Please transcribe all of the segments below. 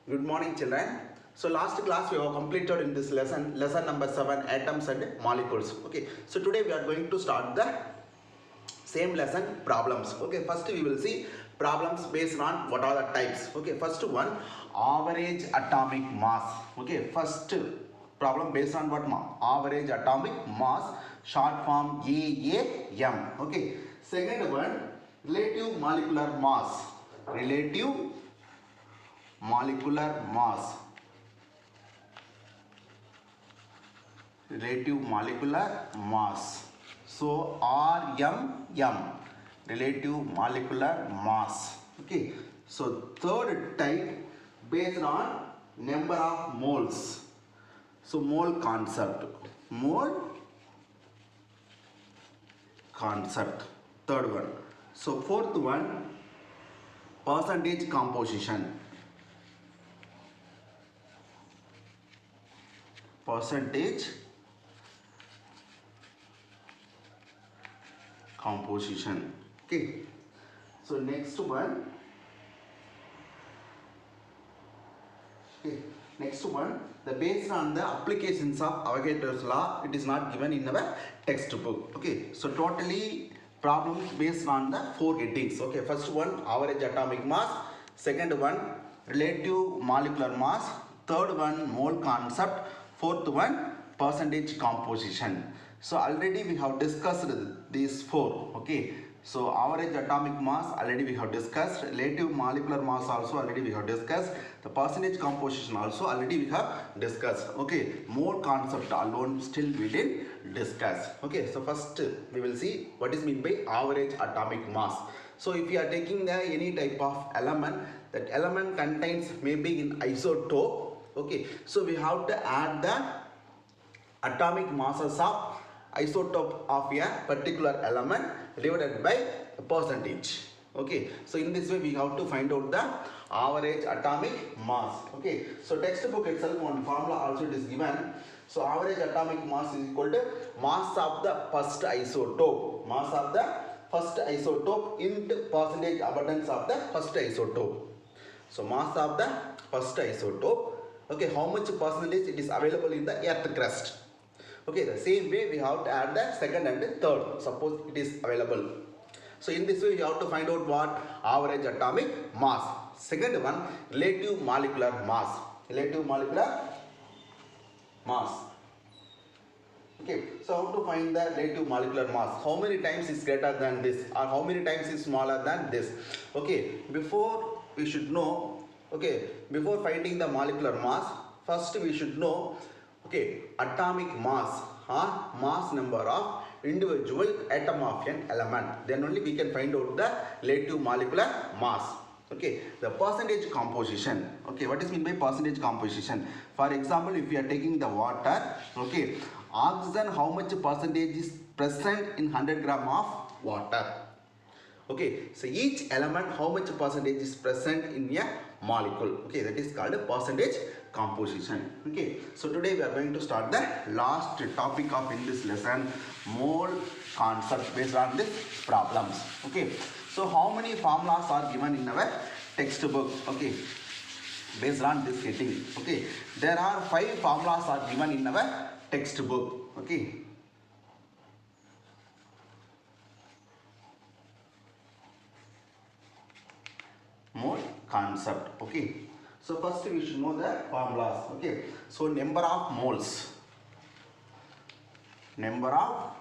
Good morning, children. So last class we have completed in this lesson number 7, atoms and molecules. Okay. So today we are going to start the same lesson, problems. Okay. First we will see problems based on what are the types. Okay. First one, average atomic mass. Okay. First problem based on what average atomic mass, short form AAM. Okay. Second one, relative molecular mass. Relative molecular mass. Relative molecular mass. So RMM, relative molecular mass. Okay. So third type based on number of moles. So mole concept. Mole concept. Third one. So fourth one, percentage composition. Percentage composition. Okay. So next one. Okay. Next one. The based on the applications of Avogadro's law, it is not given in our textbook. Okay. So totally problems based on the 4 headings. Okay. First one, average atomic mass. Second one, relative molecular mass. Third one, mole concept. Fourth one, percentage composition. So already we have discussed these 4. Okay. So average atomic mass already we have discussed. Relative molecular mass also already we have discussed. The percentage composition also already we have discussed. Okay. Mole concept alone still we didn't discuss. Okay. So first we will see what is meant by average atomic mass. So if you are taking the any type of element, that element contains maybe in isotope. Okay, so we have to add the atomic masses of isotope of a particular element divided by a percentage. Okay, so in this way we have to find out the average atomic mass. Okay, so textbook itself one formula also it is given. So average atomic mass is equal to mass of the first isotope. Mass of the first isotope into percentage abundance of the first isotope. So mass of the first isotope. Okay, how much percentage it is available in the earth crust. Okay, the same way we have to add the second and the third, suppose it is available. So in this way you have to find out what average atomic mass. Second one, relative molecular mass. Relative molecular mass. Okay, so how to find the relative molecular mass? How many times is greater than this or how many times is smaller than this? Okay, before we should know. Okay, before finding the molecular mass, first we should know, okay, atomic mass or mass number of individual atom of an element. Then only we can find out the relative molecular mass. Okay, the percentage composition. Okay, what is meant by percentage composition? For example, if we are taking the water, okay, oxygen, how much percentage is present in 100 gram of water? Okay, so each element how much percentage is present in a molecule. Okay, that is called a percentage composition. Okay, so today we are going to start the last topic of in this lesson, mole concept based on these problems. Okay, so how many formulas are given in our textbook? Okay, based on this heading. Okay, there are 5 formulas are given in our textbook. Okay. Mole concept. Okay, so first we should know the formulas. Okay, so number of moles. Number of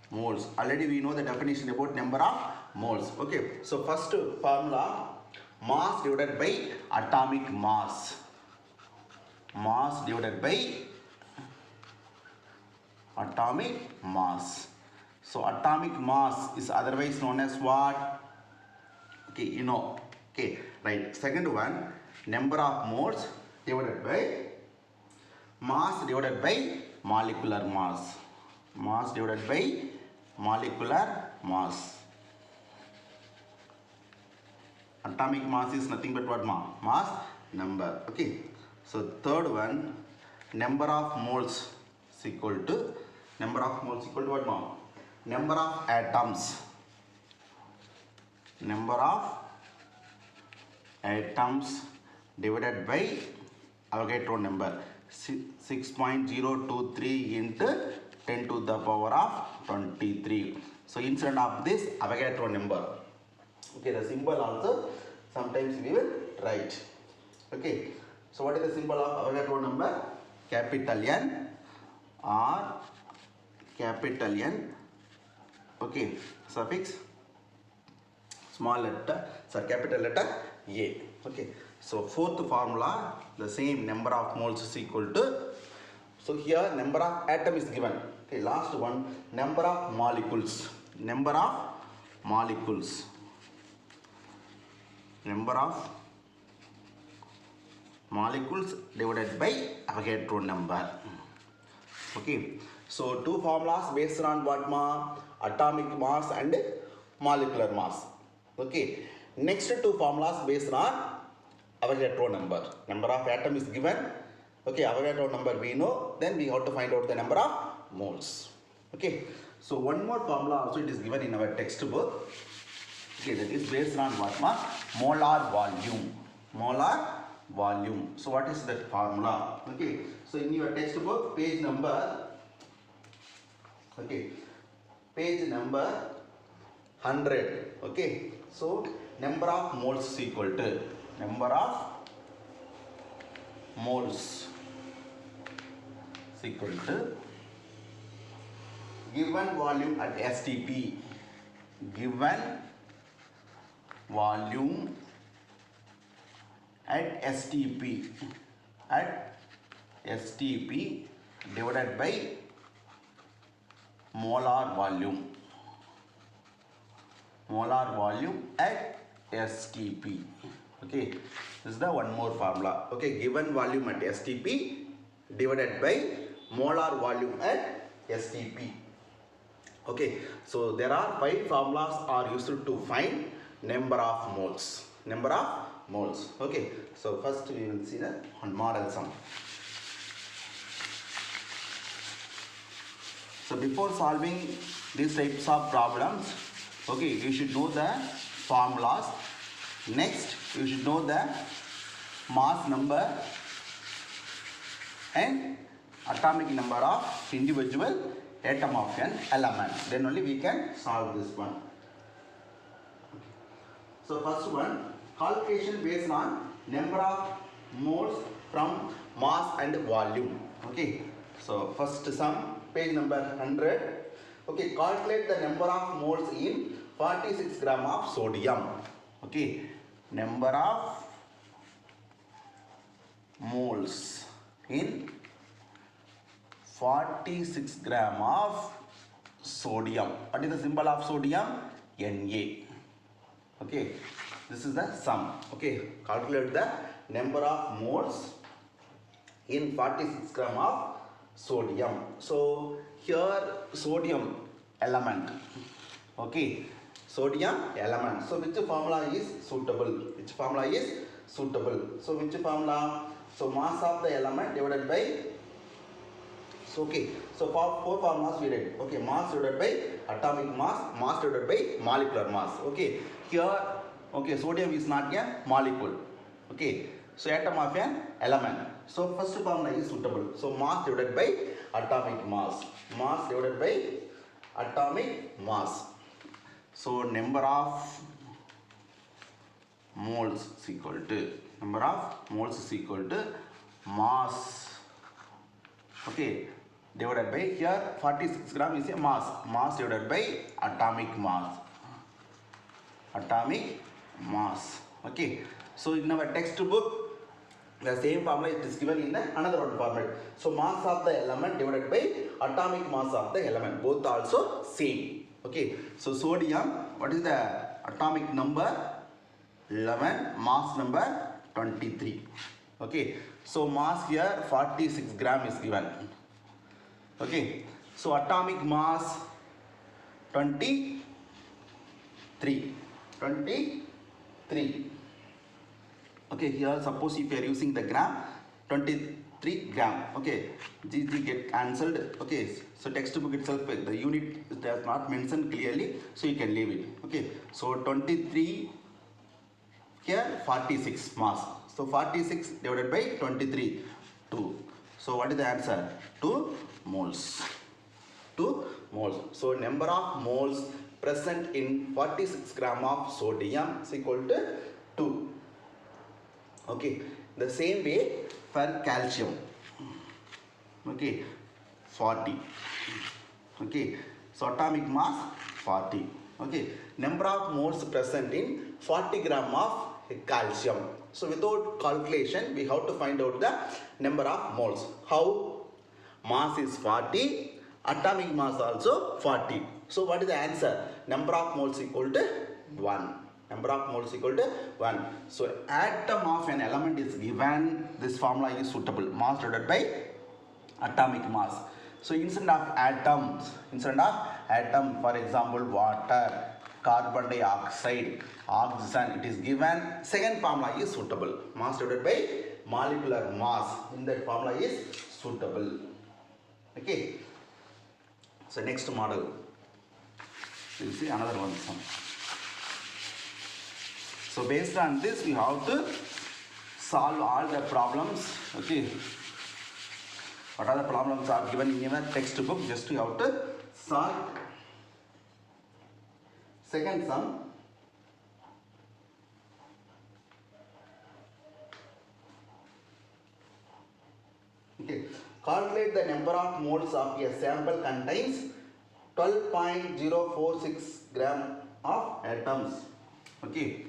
moles. Already we know the definition about number of moles. Okay, so first formula, mass divided by atomic mass. Mass divided by atomic mass. So atomic mass is otherwise known as what? Okay, you know. Okay, right. Second one, number of moles divided by mass divided by molecular mass. Mass divided by molecular mass. Atomic mass is nothing but what? Mass number. Okay. So third one, number of moles is equal to what? Number of atoms. Number of atoms divided by Avogadro number 6.023 into 10 to the power of 23. So instead of this Avogadro number, okay, the symbol also sometimes we will write. Okay, so what is the symbol of Avogadro number? Capital N or capital N, okay, suffix small letter, capital letter A. Okay, so fourth formula, the same number of moles is equal to, so here number of atom is given. Okay, last one, number of molecules, number of molecules, number of molecules divided by Avogadro number. Okay, so two formulas based on what mass? Atomic mass and molecular mass. Okay, next two formulas based on Avogadro number. Number of atom is given. Okay, Avogadro number we know. Then we have to find out the number of moles. Okay, so one more formula also it is given in our textbook. Okay, that is based on what mass? Molar volume. Molar volume. So what is that formula? Okay, so in your textbook page number, okay, page number 100. Okay, so number of moles is equal to number of moles is equal to given volume at STP, given volume at STP divided by molar volume at STP. Okay, this is the one more formula. Okay, given volume at STP divided by molar volume at STP. Okay, so there are 5 formulas are used to find number of moles. Number of moles. Okay, so first we will see the one model sum. So before solving these types of problems, okay, you should know the formulas. Next, you should know the mass number and atomic number of individual atom of an element. Then only we can solve this one. So first one, calculation based on number of moles from mass and volume. Okay, so first sum, page number 100. Okay, calculate the number of moles in 46 gram of sodium. Okay, number of moles in 46 gram of sodium. What is the symbol of sodium? Na. Okay, this is the sum. Okay, calculate the number of moles in 46 gram of sodium. So here sodium element. Okay, sodium element. So which formula is suitable? Which formula is suitable? So which formula? So mass of the element divided by. So okay, so for 4 formulas we did. Okay, mass divided by atomic mass, mass divided by molecular mass. Okay, here okay, sodium is not a molecule. Okay, so atom of an element. So first formula is suitable. So mass divided by atomic mass. Mass divided by atomic mass. So number of moles is equal to mass. Okay, divided by here 46 gram is a mass. Mass divided by atomic mass. Okay, so in our textbook the same formula it is given in the another one format. So mass of the element divided by atomic mass of the element, both also same. Okay, so sodium, what is the atomic number? 11, mass number 23. Okay, so mass here 46 gram is given. Okay, so atomic mass 23. Okay, here suppose if you are using the gram, 23 gram. Okay, GG get cancelled. Okay, so textbook itself the unit does not mention clearly, so you can leave it. Okay, so 23 here 46 mass. So 46 divided by 23, 2. So what is the answer? 2 moles. 2 moles. So number of moles present in 46 gram of sodium is equal to 2. Okay. The same way for calcium. Okay. 40. Okay. So atomic mass 40. Okay. Number of moles present in 40 gram of calcium. So without calculation, we have to find out the number of moles. How? Mass is 40, atomic mass also 40. So what is the answer? Number of moles equal to 1. Number of moles equal to 1. So atom of an element is given. This formula is suitable. Mass divided by atomic mass. So instead of atoms, for example, water, carbon dioxide, oxygen, it is given. Second formula is suitable. Mass divided by molecular mass. In that formula is suitable. Okay. So next model. You will see another one. So based on this, we have to solve all the problems. Okay. What are the problems are given in your textbook? Just you have to solve. Second sum. Okay. Calculate the number of moles of a sample contains 12.046 gram of atoms. Okay.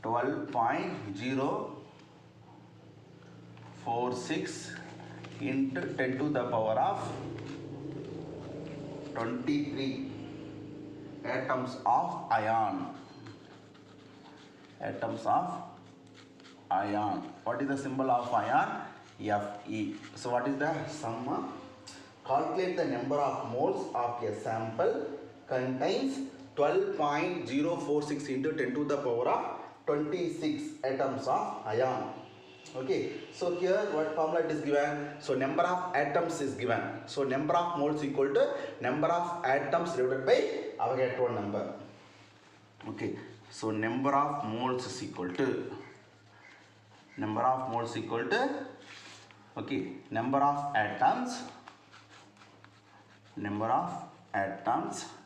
12.046 into 10 to the power of 23 atoms of iron. Atoms of iron. What is the symbol of iron? Fe. So what is the sum? Calculate the number of moles of a sample contains 12.046 into 10 to the power of 26 atoms of iron. Okay, so here what formula it is given? So number of atoms is given. So number of moles equal to number of atoms divided by Avogadro number. Okay, so number of moles is equal to number of moles equal to okay, number of atoms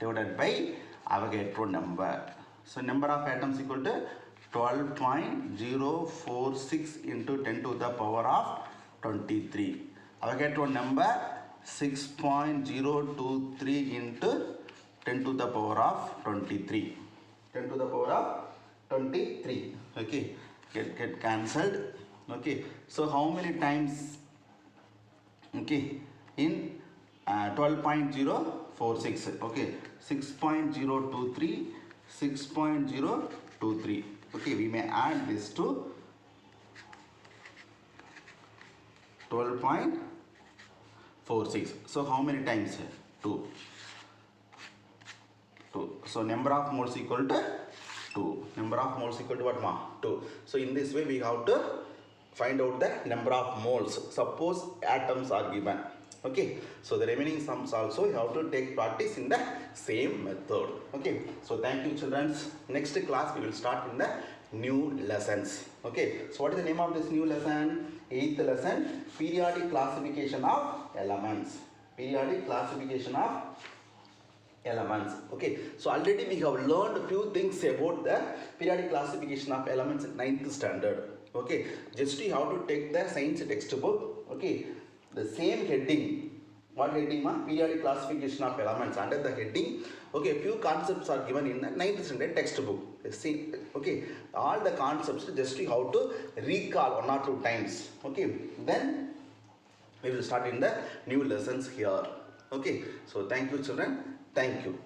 divided by Avogadro number. So number of atoms equal to 12.046 into 10 to the power of 23. Avogadro number 6.023 into 10 to the power of 23. 10 to the power of 23. Okay, get cancelled. Okay, so how many times? Okay, in 12.046. Okay, 6.023, 6.023. Okay, we may add this to 12.46. So how many times? 2. 2. So number of moles equal to 2. Number of moles equal to what, ma? 2. So in this way we have to find out the number of moles. Suppose atoms are given. Okay, so the remaining sums also you have to take practice in the same method. Okay, so thank you children. Next class we will start in the new lessons. Okay, so what is the name of this new lesson? 8th lesson, periodic classification of elements. Periodic classification of elements. Okay, so already we have learned a few things about the periodic classification of elements in 9th standard. Okay, just you have to take the science textbook. Okay, the same heading. What heading, ma? Periodic classification of elements. Under the heading, okay, few concepts are given in the 9th standard textbook. See, okay, all the concepts just you have to recall 1 or 2 times. Okay, then we will start in the new lessons here. Okay, so thank you children. Thank you.